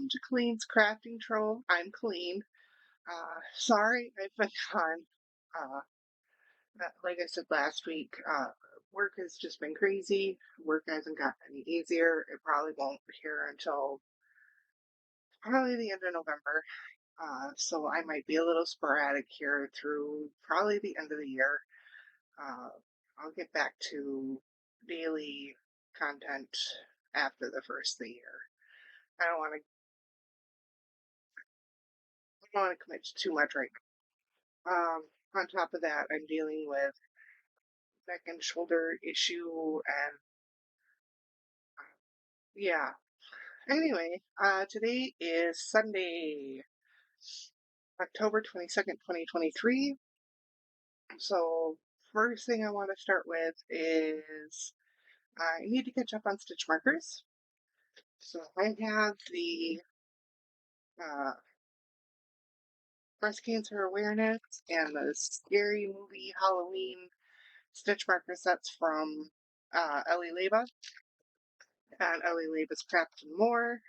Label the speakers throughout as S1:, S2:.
S1: welcome to Colleen's Crafting Trove. I'm Colleen. Sorry I've been gone. Uh, like I said last week, work has just been crazy. Work hasn't gotten any easier. It probably won't here until probably the end of November. So I might be a little sporadic here through probably the end of the year. Uh, I'll get back to daily content after the first of the year. I don't want to I don't want to commit to too much right now. On top of that, I'm dealing with neck and shoulder issue and yeah. Anyway, today is Sunday, October 22nd, 2023. So first thing I want to start with is I need to catch up on stitch markers. So I have the uh, breast cancer awareness and the scary movie Halloween stitch marker sets from Ellie Leva and Ellie Leva's Craft and More.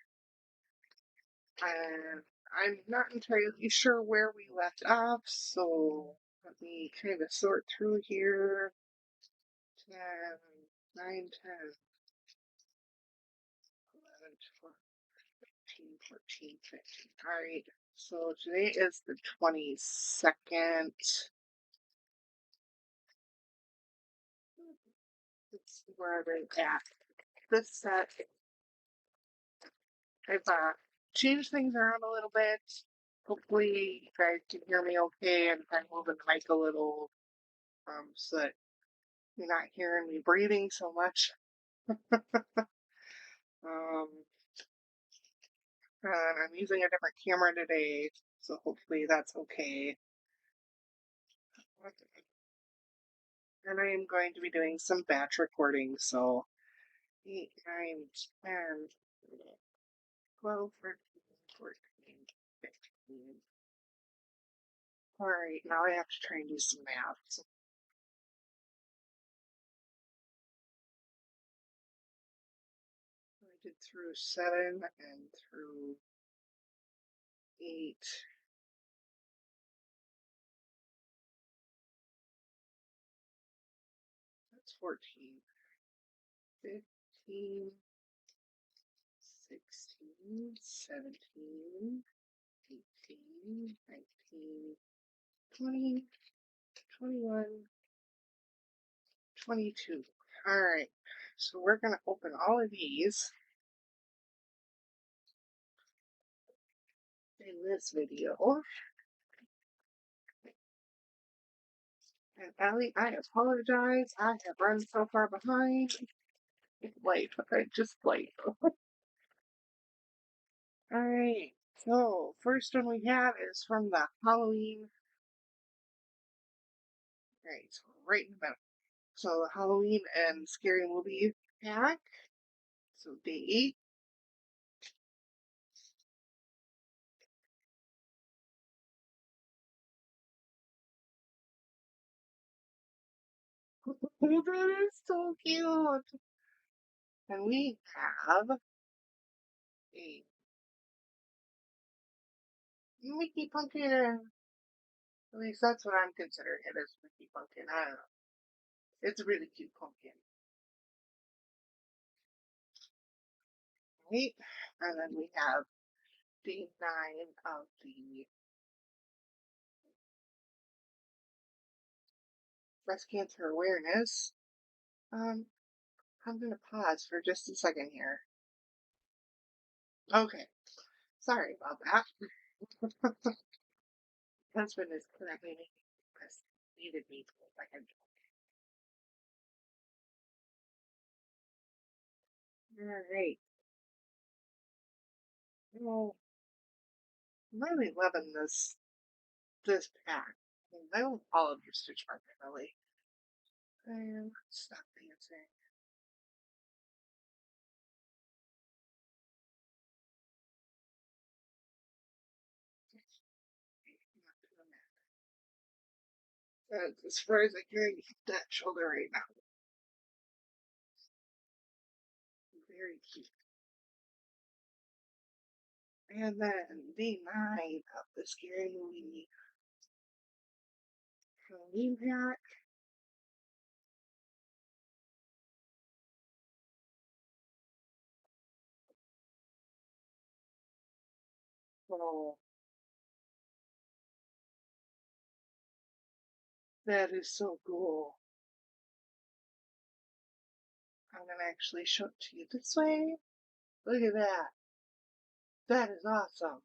S1: And I'm not entirely sure where we left off, so let me kind of sort through here. 10, 9, 10, 11, 12, 13, 14, 15. Alright, so today is the 22nd. Let's see where I'm at. This set, I've changed things around a little bit. Hopefully you guys can hear me okay, and I'm moving the mic a little so that you're not hearing me breathing so much. Um, and I'm using a different camera today, so hopefully that's okay. And I am going to be doing some batch recording, so 8, 9, 10, 12, 13, 14, 15. Alright, now I have to try and do some math. So I did through 7 and through 8. That's 14. 15, 16, 17, 18, 19, 20, 21, 22. Alright, so we're going to open all of these in this video. And Allie, I apologize. I have run so far behind. It's late. Just late. Alright, so first one we have is from the Halloween. Alright, so right in the middle. So the Halloween and Scary Movie pack. So day 8. That is so cute. And we have a Mickey Pumpkin. At least that's what I'm considering it as, Mickey Pumpkin. I don't know. It's a really cute pumpkin. Right? And then we have day 9 of the breast cancer awareness. I'm gonna pause for just a second here. Okay, sorry about that. Husband is currently making breakfast. Needed me for a second. Alright. Well, I'm really loving this pack. I love all of your stitch mark, Emily. And stop dancing. As far as I can keep that shoulder right now. Very cute. And then day 9 of the scary movie Halloween pack. Oh, that is so cool. I'm gonna actually show it to you this way. Look at that. That is awesome.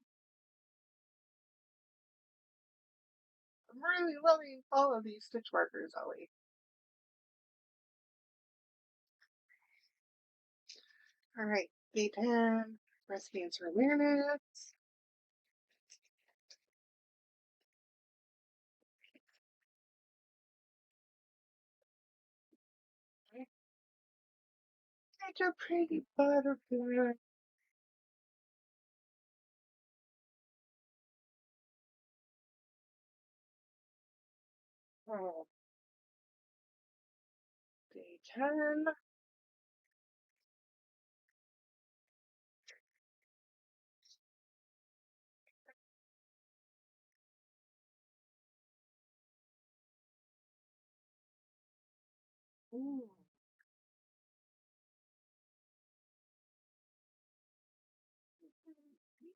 S1: I'm really loving all of these stitch markers, Ellie. All right, day 10, breast cancer awareness. Such a pretty butterfly. Oh, day 10. Ooh,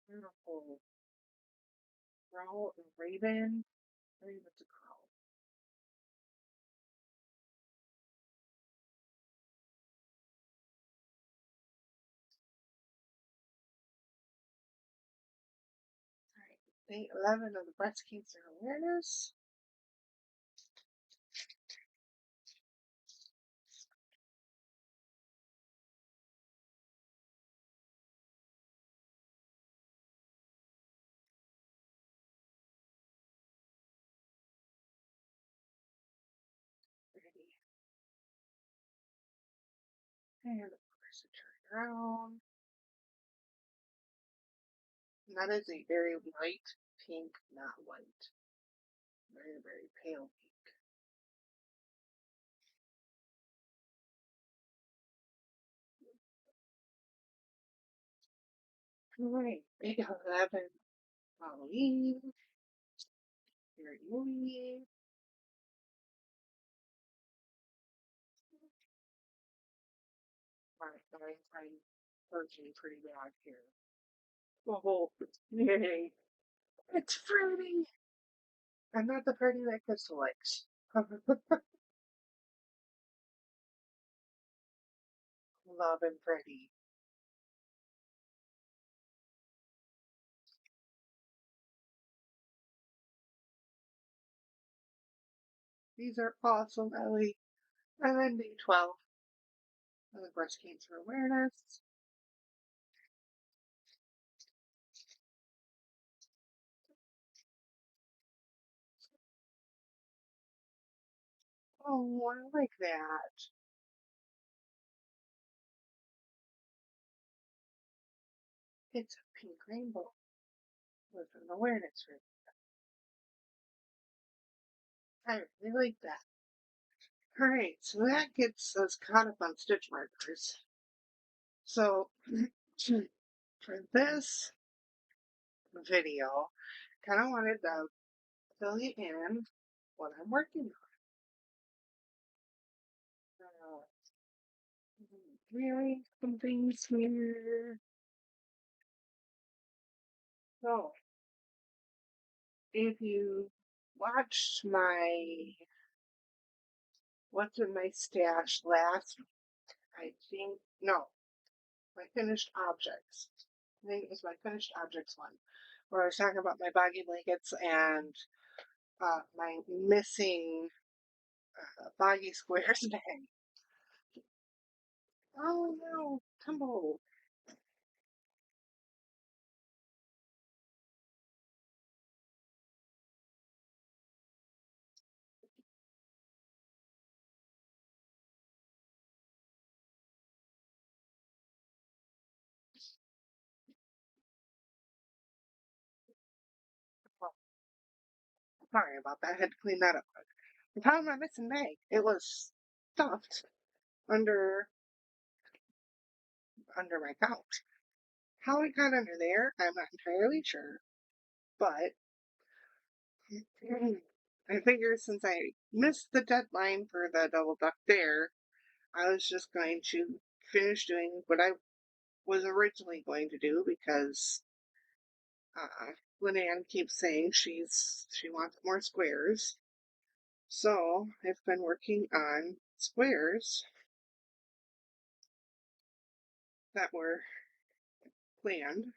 S1: beautiful. Crow and raven. Raven's a crow. All right, day 11 of the breast cancer awareness. Ready. And of course, a turn around. And that is a very light pink, not white. Very, very pale pink. All right, day 11, Halloween, scary movie. I'm purging pretty bad here. Oh, yay. It's Freddy! I'm not the Freddy that Crystal likes. Love and Freddy. These are awesome, Ellie. And then day 12 of the breast cancer awareness. Oh, I like that. It's a pink rainbow with an awareness ring. I really like that. Alright, so that gets us caught up on stitch markers. So, for this video, kind of wanted to fill you in what I'm working on. Really, some things here. So, if you watched my What's in My Stash last, I think, no, my finished objects. I think it was my finished objects one, where I was talking about my boggy blankets and my missing boggy squares bag. Oh no, tumble. Well, sorry about that. I had to clean that up. I found my missing bag. It was stuffed under my couch. How it got under there, I'm not entirely sure, but I figure since I missed the deadline for the double duck there, I was just going to finish doing what I was originally going to do because Linnea keeps saying she wants more squares. So I've been working on squares that were planned.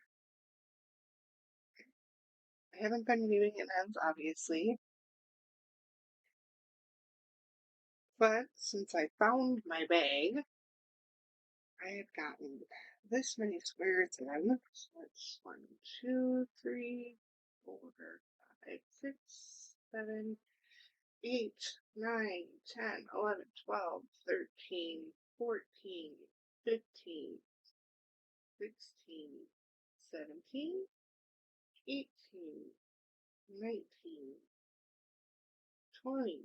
S1: I haven't been leaving it ends, obviously, but since I found my bag, I have gotten this many squares in. So it's 1, 2, 3, 4, 5, 6, 7, 8, 9, 10, 11, 12, 13, 14, 15, 16, 17, 18, 19, 20,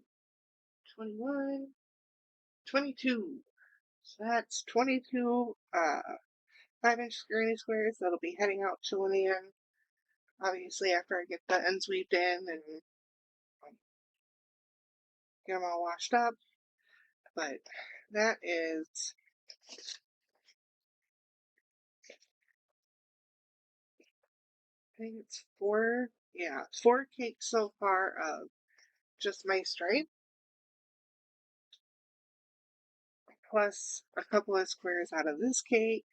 S1: 21, 22. So that's 22 5-inch granny squares that'll be heading out to Lillian, obviously after I get the ends weaved in and get them all washed up. But that is I think it's 4, yeah, 4 cakes so far of just my stripe, plus a couple of squares out of this cake,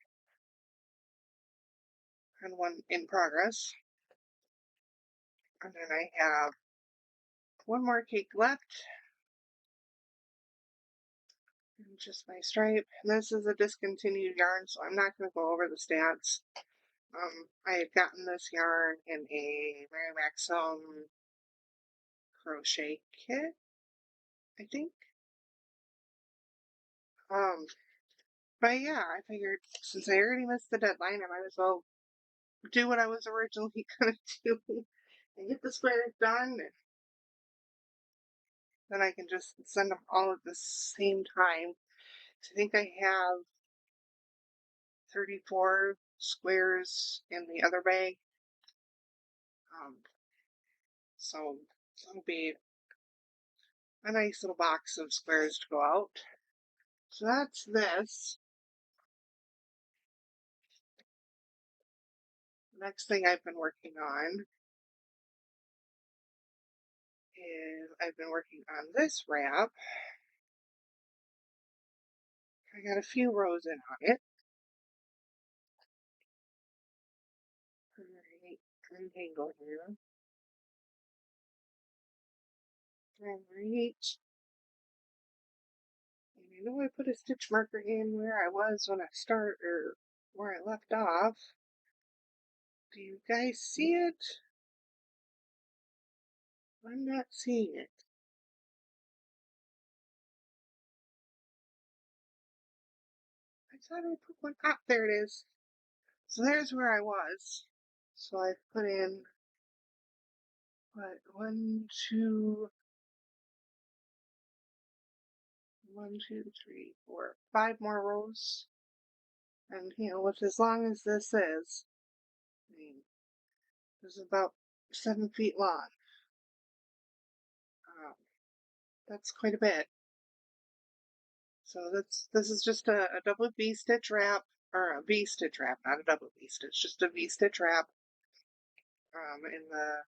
S1: and one in progress. And then I have one more cake left, and just my stripe. And this is a discontinued yarn, so I'm not going to go over the stats. I had gotten this yarn in a Mary Maxim crochet kit, I think. But yeah, I figured since I already missed the deadline, I might as well do what I was originally gonna do and get the squares done. And then I can just send them all at the same time. So I think I have 34 squares in the other bag. So it'll be a nice little box of squares to go out. So that's this. Next thing I've been working on is I've been working on this wrap. I got a few rows in on it. Alright, untangle here. Alright. And I know I put a stitch marker in where I was when I start or where I left off. Do you guys see it? I'm not seeing it. I thought I put one up. There it is. So there's where I was. So I put in what 1, 2, 1, 2, 3, 4, 5 more rows. And with as long as this is, I mean, this is about 7 feet long. That's quite a bit. So this is just a double V stitch wrap, or a V stitch wrap, not a double V stitch, just a V stitch wrap in the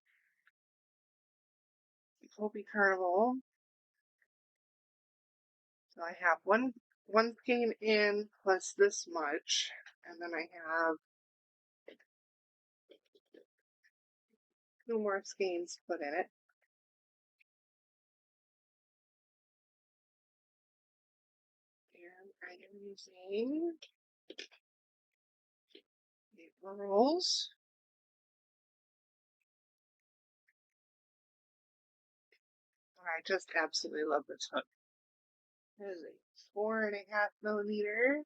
S1: Colby Carnival. So I have one skein in plus this much, and then I have 2 more skeins put in it. And I am using the rolls. I just absolutely love this hook. It is a 4.5 millimeter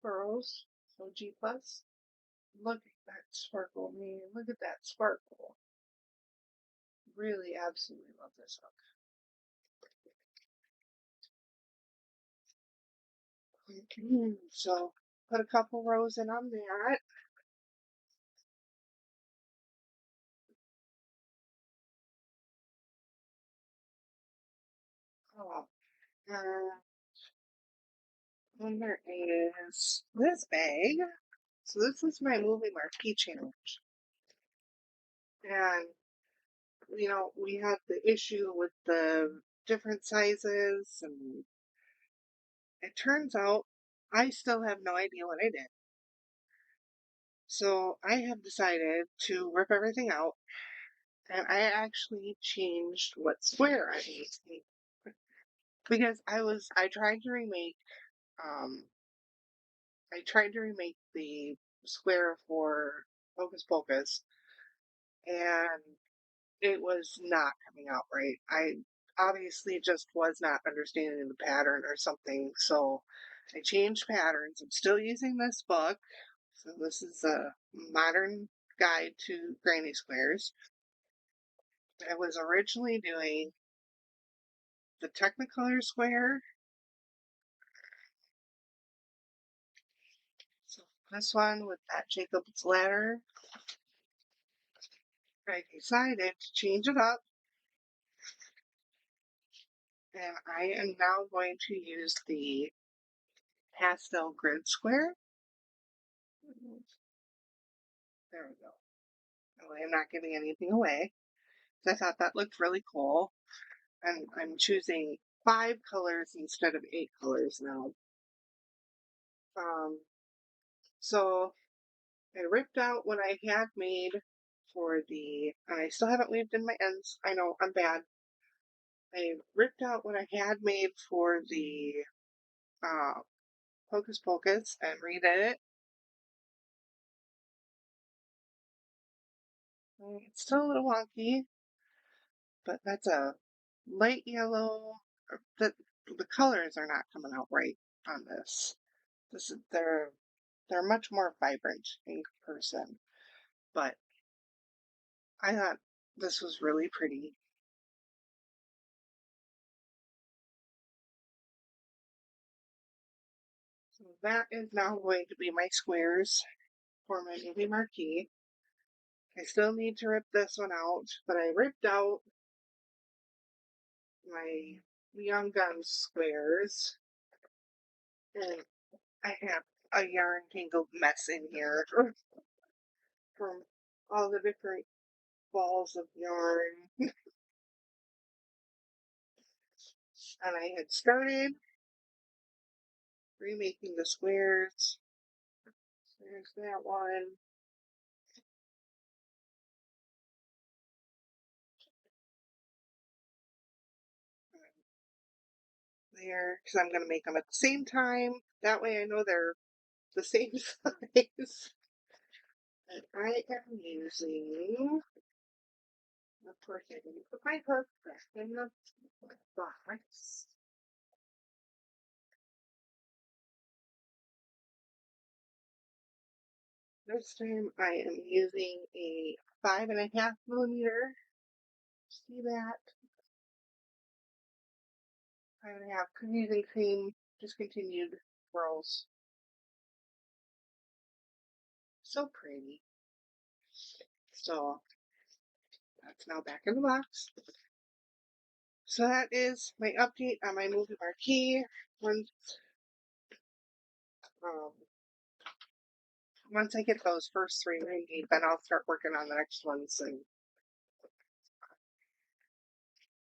S1: pearls, so G plus. Look at that sparkle, man. Look at that sparkle. Really absolutely love this hook. So put a couple rows in on that. Oh, then there is this bag. So this is my movie marquee challenge. And, we had the issue with the different sizes, and it turns out I still have no idea what I did. So I have decided to rip everything out, and I actually changed what square I used because um I tried to remake the square for Hocus Pocus, and it was not coming out right. I obviously just was not understanding the pattern or something, so I changed patterns. I'm still using this book. So this is a modern guide to granny squares. I was originally doing the Technicolor square. So this one with that Jacob's ladder. I decided to change it up, and I am now going to use the pastel grid square. There we go. That way I'm not giving anything away. I thought that looked really cool. And I'm choosing 5 colors instead of 8 colors now. Um, so I ripped out what I had made and I still haven't weaved in my ends. I know, I'm bad. I ripped out what I had made for the uh, Hocus Pocus and redid it. It's still a little wonky, but that's a light yellow. The colors are not coming out right on this. This is they're much more vibrant in person, but I thought this was really pretty. So that is now going to be my squares for my movie marquee. I still need to rip this one out, but I ripped out my Young Guns squares, and I have a yarn tangled mess in here from all the different balls of yarn. And I had started remaking the squares. So there's that one. There, because I'm going to make them at the same time. That way I know they're the same size. And I am using, of course, I didn't put my hook back in the box. This time I am using a 5.5 millimeter. See that? 5.5 cookies and cream discontinued rolls. So pretty. So that's now back in the box. So that is my update on my movie marquee. Once um, once I get those first 3 ready, then I'll start working on the next ones, and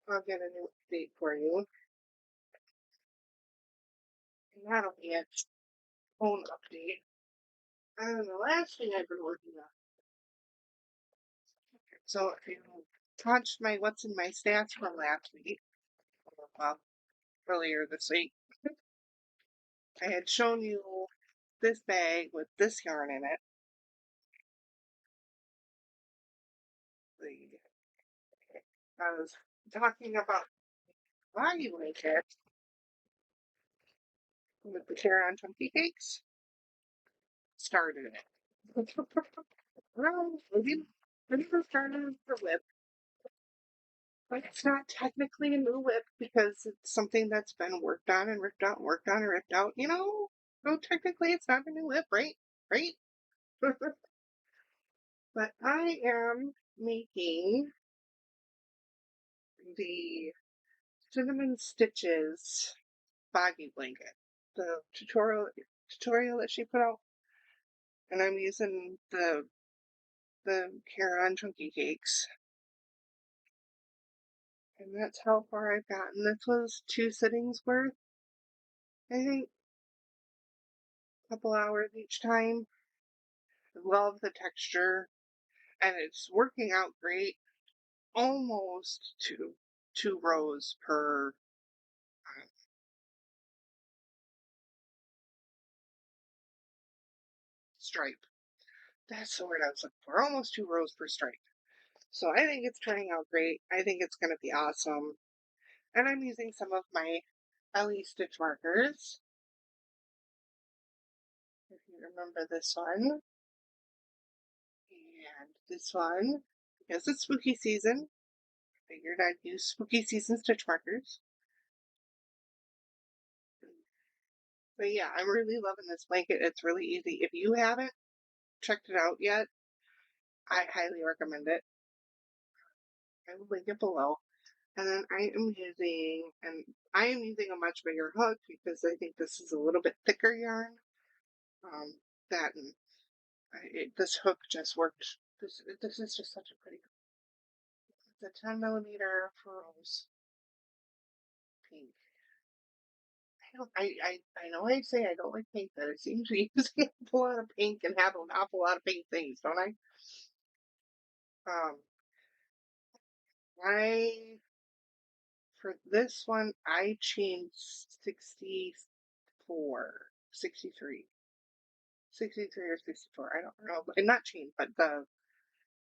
S1: I'll get a new update for you. And that'll be its own update. And the last thing I've been working on. So if you watched my What's in My Stats from last week, well, earlier this week, I had shown you this bag with this yarn in it. I was talking about why you like it with the Karen Chunky Cakes. Started it. Well, we never started the WIP, but it's not technically a new WIP because it's something that's been worked on and ripped out and worked on and ripped out. So technically it's not a new WIP, right? Right? But I am making the Cinnamon Stitches Foggy Blanket. The tutorial that she put out, and I'm using the Caron Chunky Cakes. And that's how far I've gotten. This was 2 sittings worth, I think, a couple hours each time. Love the texture, and it's working out great. Almost two rows per stripe. That's the word I was looking for. Almost 2 rows per stripe. So I think it's turning out great. I think it's going to be awesome. And I'm using some of my LE stitch markers. If you remember this one. And this one, because it's spooky season, I figured I'd use spooky season stitch markers. But yeah, I'm really loving this blanket. It's really easy. If you haven't checked it out yet, I highly recommend it. I will link it below. And then I am using a much bigger hook because I think this is a little bit thicker yarn. That and this hook just worked. This is just such a pretty. It's a 10mm rose pink. I know I say I don't like pink, but I seem to be using an awful lot of pink and have an awful lot of pink things, don't I? Um, I For this one I changed 63, 63 or 64. I don't know, and not changed, but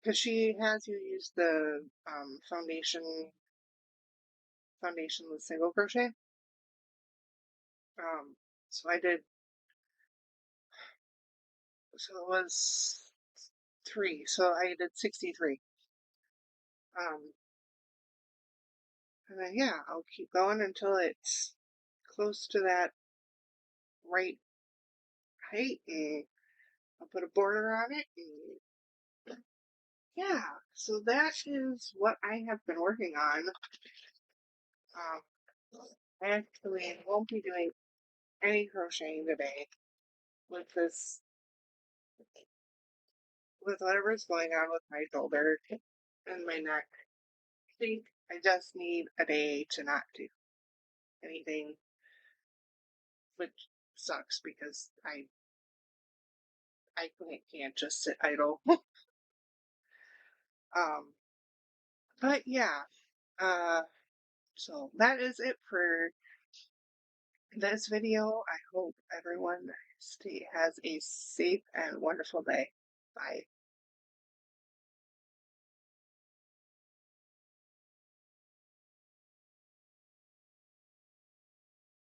S1: because she has you use the foundation with single crochet. So I did. So it was 3. So I did 63. Um, and then yeah, I'll keep going until it's close to that right height, and I'll put a border on it. And yeah, so that is what I have been working on. I actually won't be doing any crocheting today with this, with whatever's going on with my shoulder and my neck. I think I just need a day to not do anything, which sucks because I can't just sit idle. um, but yeah, uh, so that is it for this video. I hope everyone has a safe and wonderful day. Bye.